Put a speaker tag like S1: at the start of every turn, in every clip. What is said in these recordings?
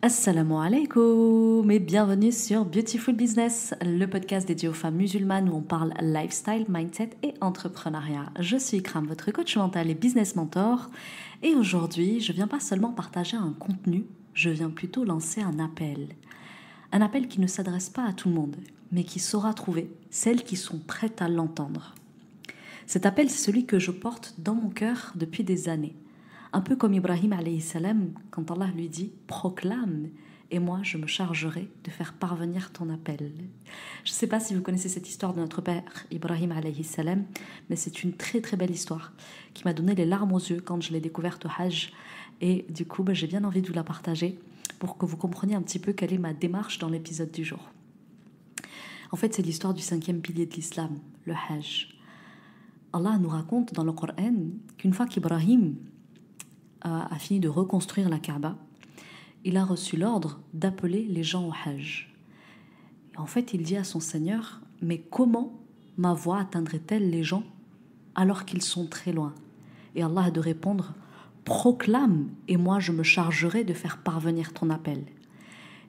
S1: Assalamu alaikum et bienvenue sur Beautiful Business, le podcast dédié aux femmes musulmanes où on parle lifestyle, mindset et entrepreneuriat. Je suis Ikram, votre coach mental et business mentor, et aujourd'hui, je viens pas seulement partager un contenu, je viens plutôt lancer un appel. Un appel qui ne s'adresse pas à tout le monde, mais qui saura trouver celles qui sont prêtes à l'entendre. Cet appel, c'est celui que je porte dans mon cœur depuis des années. Un peu comme Ibrahim alayhi salam, quand Allah lui dit « proclame » et moi je me chargerai de faire parvenir ton appel. Je ne sais pas si vous connaissez cette histoire de notre père Ibrahim alayhi salam, mais c'est une très très belle histoire qui m'a donné les larmes aux yeux quand je l'ai découverte au Hajj. Et du coup, j'ai bien envie de vous la partager pour que vous compreniez un petit peu quelle est ma démarche dans l'épisode du jour. En fait, c'est l'histoire du 5e pilier de l'islam, le Hajj. Allah nous raconte dans le Coran qu'une fois qu'Ibrahim a fini de reconstruire la Kaaba, il a reçu l'ordre d'appeler les gens au Hajj. Et en fait, il dit à son Seigneur, mais comment ma voix atteindrait-elle les gens alors qu'ils sont très loin? Et Allah a de répondre, proclame et moi je me chargerai de faire parvenir ton appel.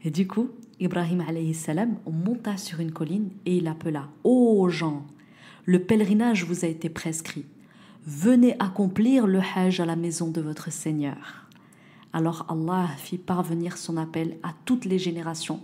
S1: Et du coup, Ibrahim alayhi salam monta sur une colline et il appela, ô gens, le pèlerinage vous a été prescrit. Venez accomplir le Hajj à la maison de votre Seigneur. Alors Allah fit parvenir son appel à toutes les générations,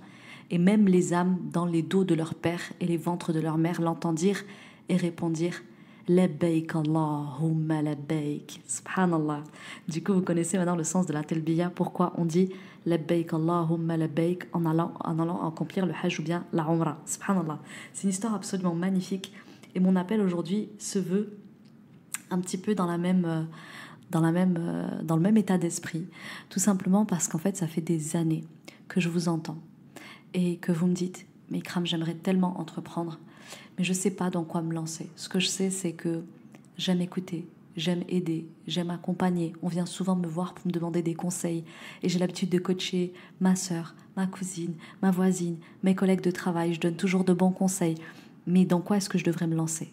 S1: et même les âmes dans les dos de leur père et les ventres de leur mère l'entendirent et répondirent « Labbaik Allahumma labbaik » Subhanallah. Du coup, vous connaissez maintenant le sens de la talbiya, pourquoi on dit « Labbaik Allahumma labbaik » en allant accomplir le Hajj ou bien la Umrah. Subhanallah. C'est une histoire absolument magnifique, et mon appel aujourd'hui se veut un petit peu dans le même état d'esprit, tout simplement parce qu'en fait ça fait des années que je vous entends et que vous me dites mais Ikram, j'aimerais tellement entreprendre mais je sais pas dans quoi me lancer. Ce que je sais, c'est que j'aime écouter, j'aime aider, j'aime accompagner. On vient souvent me voir pour me demander des conseils et j'ai l'habitude de coacher ma sœur, ma cousine, ma voisine, mes collègues de travail. Je donne toujours de bons conseils, mais dans quoi est-ce que je devrais me lancer?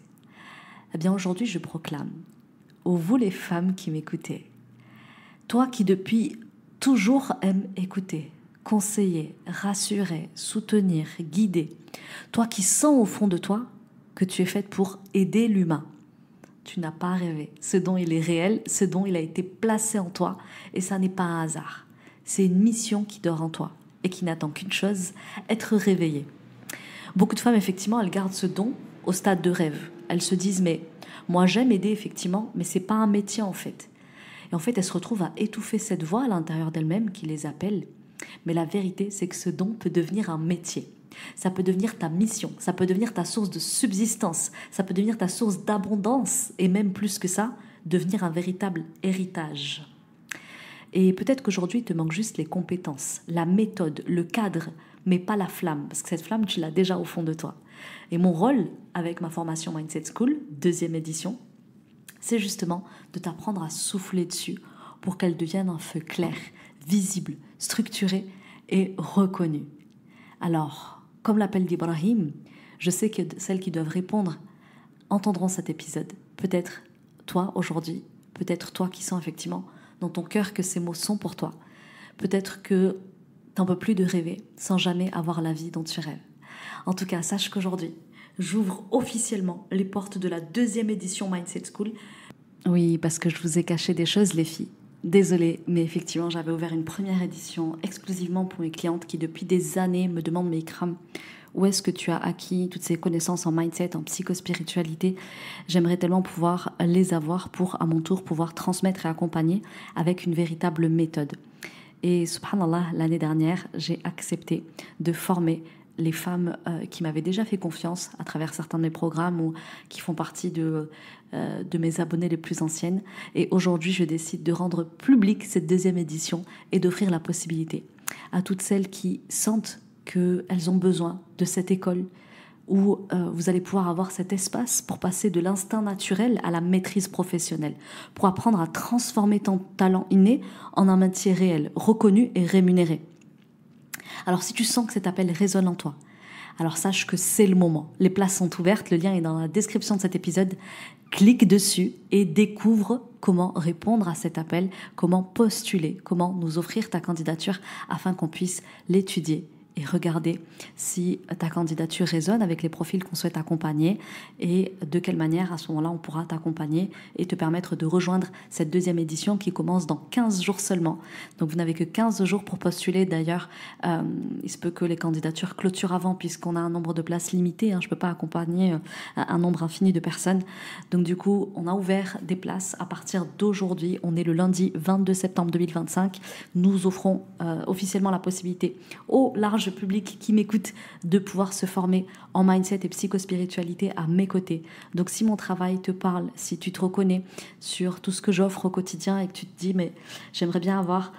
S1: Eh bien aujourd'hui je proclame, ô vous les femmes qui m'écoutez, toi qui depuis toujours aimes écouter, conseiller, rassurer, soutenir, guider, toi qui sens au fond de toi que tu es faite pour aider l'humain, tu n'as pas rêvé, ce don il est réel, ce don il a été placé en toi et ça n'est pas un hasard, c'est une mission qui dort en toi et qui n'attend qu'une chose, être réveillée. Beaucoup de femmes effectivement elles gardent ce don au stade de rêve. Elles se disent mais moi j'aime aider effectivement, mais c'est pas un métier en fait. Et en fait elles se retrouvent à étouffer cette voix à l'intérieur d'elles-mêmes qui les appelle. Mais la vérité c'est que ce don peut devenir un métier. Ça peut devenir ta mission, ça peut devenir ta source de subsistance, ça peut devenir ta source d'abondance et même plus que ça, devenir un véritable héritage. Et peut-être qu'aujourd'hui il te manque juste les compétences, la méthode, le cadre, mais pas la flamme, parce que cette flamme tu l'as déjà au fond de toi. Et mon rôle avec ma formation Mindset School, 2e édition, c'est justement de t'apprendre à souffler dessus pour qu'elle devienne un feu clair, visible, structuré et reconnu. Alors, comme l'appel d'Ibrahim, je sais que celles qui doivent répondre entendront cet épisode. Peut-être toi aujourd'hui, peut-être toi qui sens effectivement dans ton cœur que ces mots sont pour toi. Peut-être que t'en peux plus de rêver sans jamais avoir la vie dont tu rêves. En tout cas, sache qu'aujourd'hui, j'ouvre officiellement les portes de la 2e édition Mindset School. Oui, parce que je vous ai caché des choses, les filles. Désolée, mais effectivement, j'avais ouvert une première édition exclusivement pour mes clientes qui, depuis des années, me demandent « Mais Ikram, où est-ce que tu as acquis toutes ces connaissances en mindset, en psychospiritualité ?» J'aimerais tellement pouvoir les avoir pour, à mon tour, pouvoir transmettre et accompagner avec une véritable méthode. Et subhanallah, l'année dernière, j'ai accepté de former les femmes qui m'avaient déjà fait confiance à travers certains de mes programmes ou qui font partie de mes abonnées les plus anciennes. Et aujourd'hui, je décide de rendre publique cette 2e édition et d'offrir la possibilité à toutes celles qui sentent qu'elles ont besoin de cette école où vous allez pouvoir avoir cet espace pour passer de l'instinct naturel à la maîtrise professionnelle, pour apprendre à transformer ton talent inné en un métier réel, reconnu et rémunéré. Alors si tu sens que cet appel résonne en toi, alors sache que c'est le moment. Les places sont ouvertes, le lien est dans la description de cet épisode. Clique dessus et découvre comment répondre à cet appel, comment postuler, comment nous offrir ta candidature afin qu'on puisse l'étudier et regarder si ta candidature résonne avec les profils qu'on souhaite accompagner et de quelle manière à ce moment-là on pourra t'accompagner et te permettre de rejoindre cette deuxième édition qui commence dans 15 jours seulement. Donc vous n'avez que 15 jours pour postuler. D'ailleurs, il se peut que les candidatures clôturent avant puisqu'on a un nombre de places limité. Je ne peux pas accompagner un nombre infini de personnes. Donc du coup, on a ouvert des places à partir d'aujourd'hui. On est le lundi 22 septembre 2025. Nous offrons officiellement la possibilité au large public qui m'écoute de pouvoir se former en mindset et psychospiritualité à mes côtés. Donc si mon travail te parle, si tu te reconnais sur tout ce que j'offre au quotidien et que tu te dis mais j'aimerais bien avoir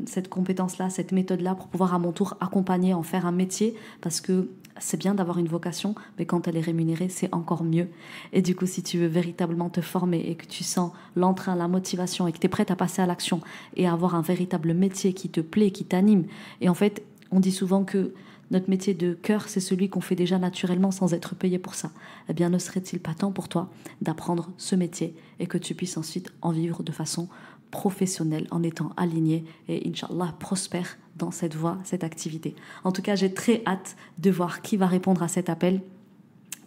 S1: cette compétence-là, cette méthode-là pour pouvoir à mon tour accompagner, en faire un métier, parce que c'est bien d'avoir une vocation, mais quand elle est rémunérée, c'est encore mieux. Et du coup, si tu veux véritablement te former et que tu sens l'entrain, la motivation et que tu es prête à passer à l'action et à avoir un véritable métier qui te plaît, qui t'anime, et en fait, on dit souvent que notre métier de cœur, c'est celui qu'on fait déjà naturellement sans être payé pour ça. Eh bien, ne serait-il pas temps pour toi d'apprendre ce métier et que tu puisses ensuite en vivre de façon professionnelle, en étant aligné et, Inch'Allah, prospère dans cette voie, cette activité. En tout cas, j'ai très hâte de voir qui va répondre à cet appel,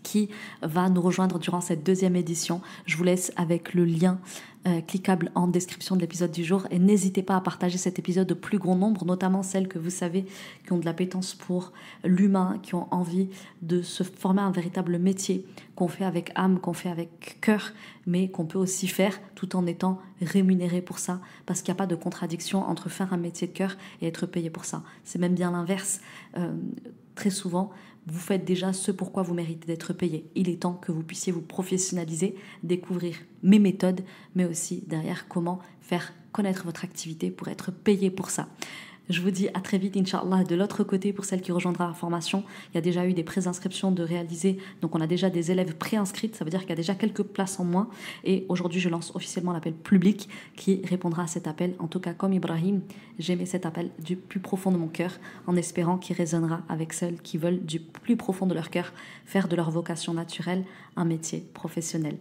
S1: qui va nous rejoindre durant cette deuxième édition. Je vous laisse avec le lien cliquable en description de l'épisode du jour et n'hésitez pas à partager cet épisode au plus grand nombre, notamment celles que vous savez qui ont de l'appétence pour l'humain, qui ont envie de se former un véritable métier qu'on fait avec âme, qu'on fait avec cœur, mais qu'on peut aussi faire tout en étant rémunéré pour ça, parce qu'il n'y a pas de contradiction entre faire un métier de cœur et être payé pour ça. C'est même bien l'inverse. Très souvent, vous faites déjà ce pourquoi vous méritez d'être payé. Il est temps que vous puissiez vous professionnaliser, découvrir mes méthodes, mais aussi derrière comment faire connaître votre activité pour être payé pour ça. Je vous dis à très vite, Inch'Allah. De l'autre côté, pour celle qui rejoindra la formation, il y a déjà eu des préinscriptions de réaliser. Donc, on a déjà des élèves préinscrites. Ça veut dire qu'il y a déjà quelques places en moins. Et aujourd'hui, je lance officiellement l'appel public qui répondra à cet appel. En tout cas, comme Ibrahim, j'aimais cet appel du plus profond de mon cœur, en espérant qu'il résonnera avec celles qui veulent du plus profond de leur cœur faire de leur vocation naturelle un métier professionnel.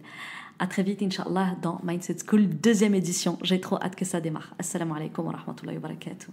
S1: À très vite, Inch'Allah, dans Mindset School, deuxième édition. J'ai trop hâte que ça démarre. Assalamu alaikum wa rahmatullahi wa barakatuh.